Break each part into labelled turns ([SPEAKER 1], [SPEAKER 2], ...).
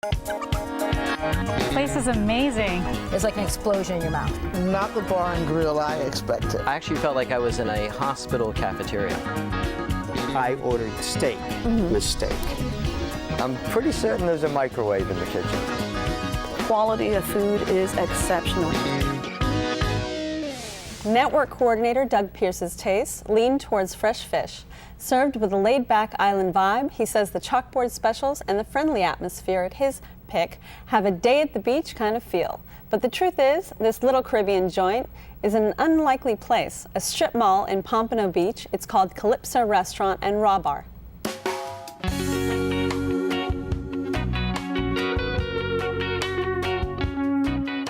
[SPEAKER 1] The place is amazing.
[SPEAKER 2] It's like an explosion in your mouth.
[SPEAKER 3] Not the bar and grill I expected.
[SPEAKER 4] I actually felt like I was in a hospital cafeteria.
[SPEAKER 5] I ordered steak. Mistake.
[SPEAKER 6] I'm pretty certain there's a microwave in the kitchen.
[SPEAKER 7] Quality of food is exceptional.
[SPEAKER 8] Network coordinator Doug Pierce's tastes lean towards fresh fish. Served with a laid-back island vibe, he says the chalkboard specials and the friendly atmosphere at his pick have a day at the beach kind of feel. But the truth is, this little Caribbean joint is in an unlikely place, a strip mall in Pompano Beach. It's called Calypso Restaurant and Raw Bar.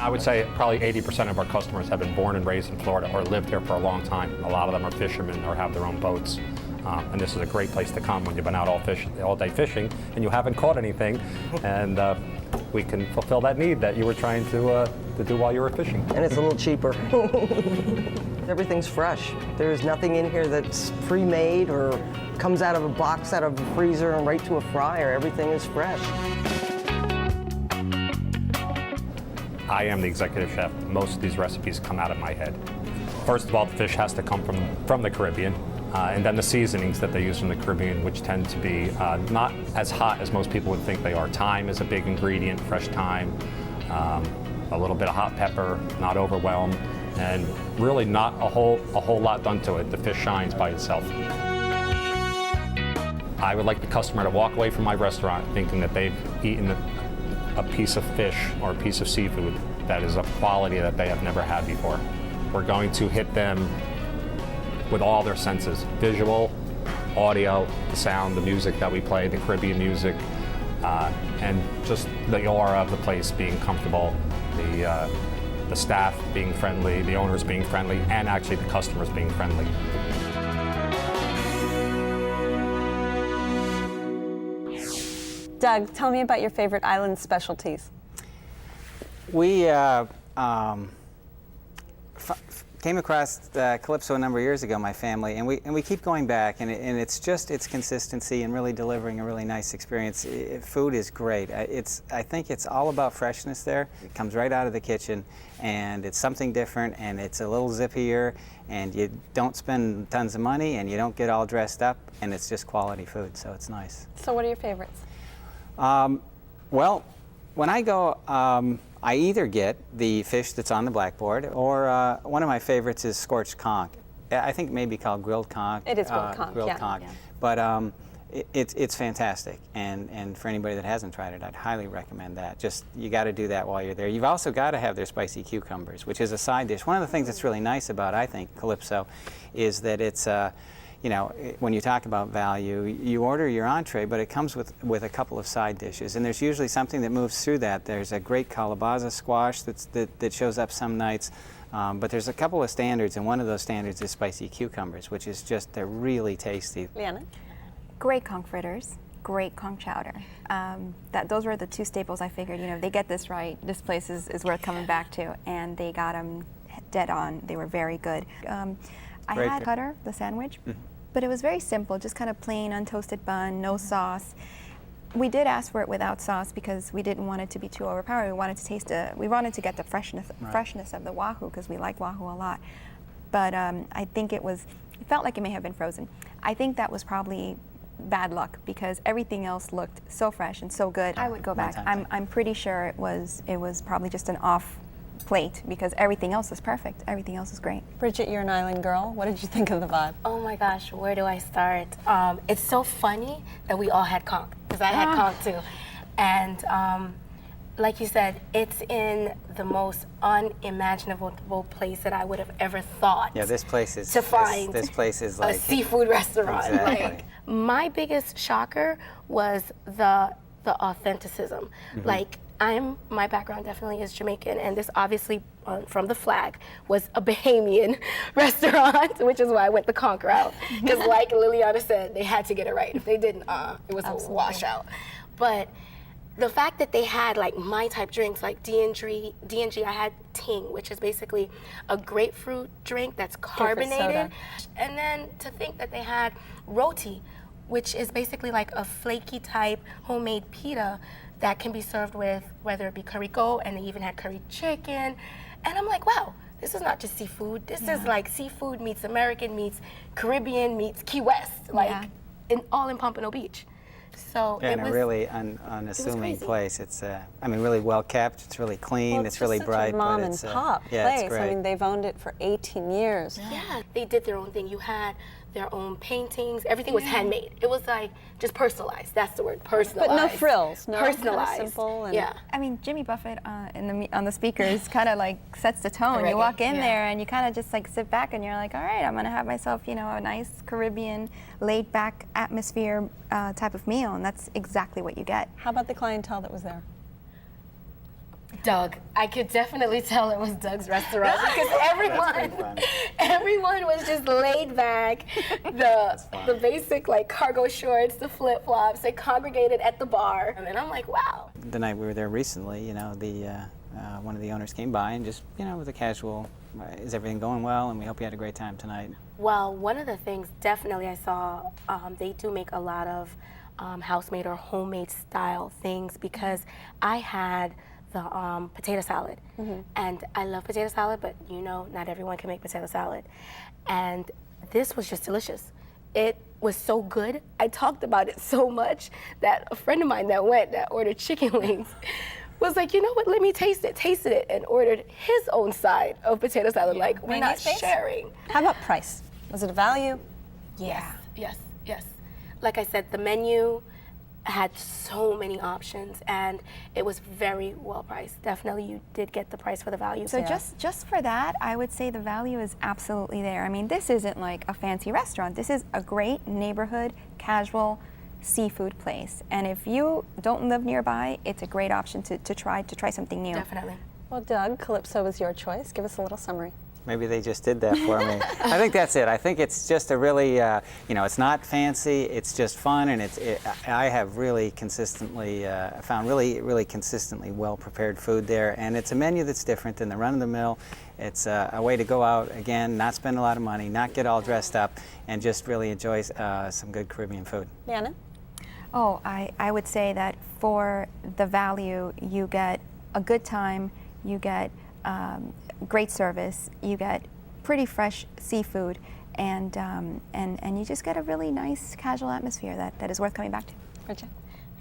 [SPEAKER 9] I would say probably 80% of our customers have been born and raised in Florida or lived here for a long time. A lot of them are fishermen or have their own boats. And this is a great place to come when you've been out all day fishing and you haven't caught anything. And we can fulfill that need that you were trying to do while you were fishing.
[SPEAKER 10] And it's a little cheaper. Everything's fresh. There's nothing in here that's pre-made or comes out of a box, out of a freezer and right to a fryer. Everything is fresh.
[SPEAKER 9] I am the executive chef. Most of these recipes come out of my head. First of all, the fish has to come from the Caribbean, and then the seasonings that they use from the Caribbean, which tend to be not as hot as most people would think they are. Thyme is a big ingredient, fresh thyme, a little bit of hot pepper, not overwhelmed, and really not a whole lot done to it. The fish shines by itself. I would like the customer to walk away from my restaurant thinking that they've eaten a piece of fish or a piece of seafood that is of quality that they have never had before. We're going to hit them with all their senses: visual, audio, the sound, the music that we play, the Caribbean music, and just the aura of the place being comfortable, the staff being friendly, the owners being friendly, and actually the customers being friendly.
[SPEAKER 8] Doug, tell me about your favorite island specialties.
[SPEAKER 5] We came across Calypso a number of years ago, my family, and we keep going back, and it's just its consistency and really delivering a really nice experience. Food is great. I think it's all about freshness there. It comes right out of the kitchen, and it's something different, and it's a little zippier, and you don't spend tons of money, and you don't get all dressed up, and it's just quality food, so it's nice.
[SPEAKER 8] So what are your favorites?
[SPEAKER 5] Well, when I go, I either get the fish that's on the blackboard, or one of my favorites is scorched conch. I think it may be called grilled conch.
[SPEAKER 8] It is grilled conch,
[SPEAKER 5] grilled
[SPEAKER 8] yeah.
[SPEAKER 5] conch.
[SPEAKER 8] Yeah.
[SPEAKER 5] But it's fantastic, and for anybody that hasn't tried it, I'd highly recommend that. Just, you got to do that while you're there. You've also got to have their spicy cucumbers, which is a side dish. One of the things that's really nice about, I think, Calypso is that it's you know, when you talk about value, you order your entree, but it comes with a couple of side dishes, and there's usually something that moves through that. There's a great calabaza squash that shows up some nights, but there's a couple of standards, and one of those standards is spicy cucumbers, which is just, they're really tasty.
[SPEAKER 8] Leanna?
[SPEAKER 11] Great conch fritters, great conch chowder. Those were the two staples. I figured, you know, they get this right, this place is worth coming back to, and they got them dead on. They were very good. I had cutter, the sandwich. But it was very simple, just kind of plain untoasted bun, no sauce. We did ask for it without sauce because we didn't want it to be too overpowering. We wanted to we wanted to get the freshness of the wahoo, because we like wahoo a lot. But I think it felt like it may have been frozen. I think that was probably bad luck because everything else looked so fresh and so good. I would go back. I'm pretty sure it was probably just an off plate because everything else is perfect. Everything else is great.
[SPEAKER 8] Bridget, you're an island girl. What did you think of the vibe?
[SPEAKER 12] Oh my gosh, where do I start? It's so funny that we all had conch, because I had conch too. And like you said, it's in the most unimaginable place that I would have ever thought.
[SPEAKER 5] Yeah, this place is
[SPEAKER 12] to find
[SPEAKER 5] this place is like
[SPEAKER 12] a seafood restaurant.
[SPEAKER 5] Exactly.
[SPEAKER 12] Like, my biggest shocker was the authenticism. Like, my background definitely is Jamaican, and this obviously, from the flag, was a Bahamian restaurant, which is why I went the conch route. Because like Liliana said, they had to get it right. If they didn't, it was a washout. But the fact that they had like my type drinks, like D&G, I had ting, which is basically a grapefruit drink that's carbonated. And then to think that they had roti, which is basically like a flaky type homemade pita that can be served with whether it be curry goat, and they even had curry chicken. And I'm like, wow, this is not just seafood. This is like seafood meets American meets Caribbean meets Key West, like all in Pompano Beach. So
[SPEAKER 5] Yeah,
[SPEAKER 12] it
[SPEAKER 5] and
[SPEAKER 12] was
[SPEAKER 5] a really unassuming
[SPEAKER 12] crazy.
[SPEAKER 5] place. It's, I mean, really well kept. It's really clean.
[SPEAKER 8] Well,
[SPEAKER 5] it's really
[SPEAKER 8] just
[SPEAKER 5] bright.
[SPEAKER 8] such a mom
[SPEAKER 5] but
[SPEAKER 8] and
[SPEAKER 5] it's,
[SPEAKER 8] pop
[SPEAKER 5] yeah,
[SPEAKER 8] place.
[SPEAKER 5] it's great.
[SPEAKER 8] I mean, they've owned it for 18 years.
[SPEAKER 12] Yeah, they did their own thing. You had their own paintings. Everything was handmade. It was like just personalized. That's the word, personalized.
[SPEAKER 8] But no frills. No,
[SPEAKER 12] personalized.
[SPEAKER 8] kind of simple. And
[SPEAKER 12] Yeah.
[SPEAKER 11] I mean, Jimmy Buffett on the speakers kind of like sets the tone. You walk in there and you kind of just like sit back and you're like, all right, I'm gonna have myself, you know, a nice Caribbean, laid back atmosphere type of meal, and that's exactly what you get.
[SPEAKER 8] How about the clientele that was there?
[SPEAKER 12] Doug. I could definitely tell it was Doug's restaurant because everyone was just laid back. The basic like cargo shorts, the flip flops. They congregated at the bar, and I'm like, wow.
[SPEAKER 5] The night we were there recently, you know, one of the owners came by and just, you know, with a casual, is everything going well? And we hope you had a great time tonight.
[SPEAKER 12] Well, one of the things definitely I saw, they do make a lot of house-made or homemade style things, because I had the potato salad. And I love potato salad, but you know, not everyone can make potato salad. And this was just delicious. It was so good. I talked about it so much that a friend of mine that ordered chicken wings was like, you know what, let me tasted it, and ordered his own side of potato salad. Like, we're not sharing.
[SPEAKER 8] How about price? Was it a value?
[SPEAKER 12] Yes. Like I said, the menu had so many options, and it was very well priced. Definitely, you did get the price for the value.
[SPEAKER 11] So just for that, I would say the value is absolutely there. I mean, this isn't like a fancy restaurant. This is a great neighborhood, casual seafood place. And if you don't live nearby, it's a great option to try something new.
[SPEAKER 12] Definitely.
[SPEAKER 8] Well, Doug, Calypso was your choice. Give us a little summary.
[SPEAKER 5] Maybe they just did that for me. I think that's it. I think it's just a really, you know, it's not fancy. It's just fun, and I have really consistently found really consistently well prepared food there, and it's a menu that's different than the run-of-the-mill. It's a way to go out again, not spend a lot of money, not get all dressed up, and just really enjoy some good Caribbean food.
[SPEAKER 8] Liana?
[SPEAKER 11] Oh, I would say that for the value, you get a good time, you get great service, you get pretty fresh seafood, and you just get a really nice casual atmosphere that is worth coming back to.
[SPEAKER 8] Richard?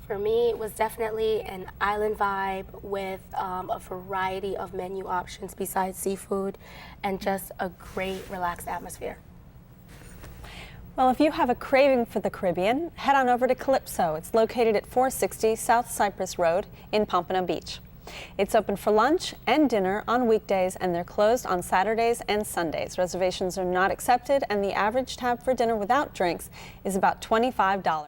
[SPEAKER 12] For me, it was definitely an island vibe with a variety of menu options besides seafood, and just a great relaxed atmosphere.
[SPEAKER 8] Well, if you have a craving for the Caribbean, head on over to Calypso. It's located at 460 South Cypress Road in Pompano Beach. It's open for lunch and dinner on weekdays, and they're closed on Saturdays and Sundays. Reservations are not accepted, and the average tab for dinner without drinks is about $25.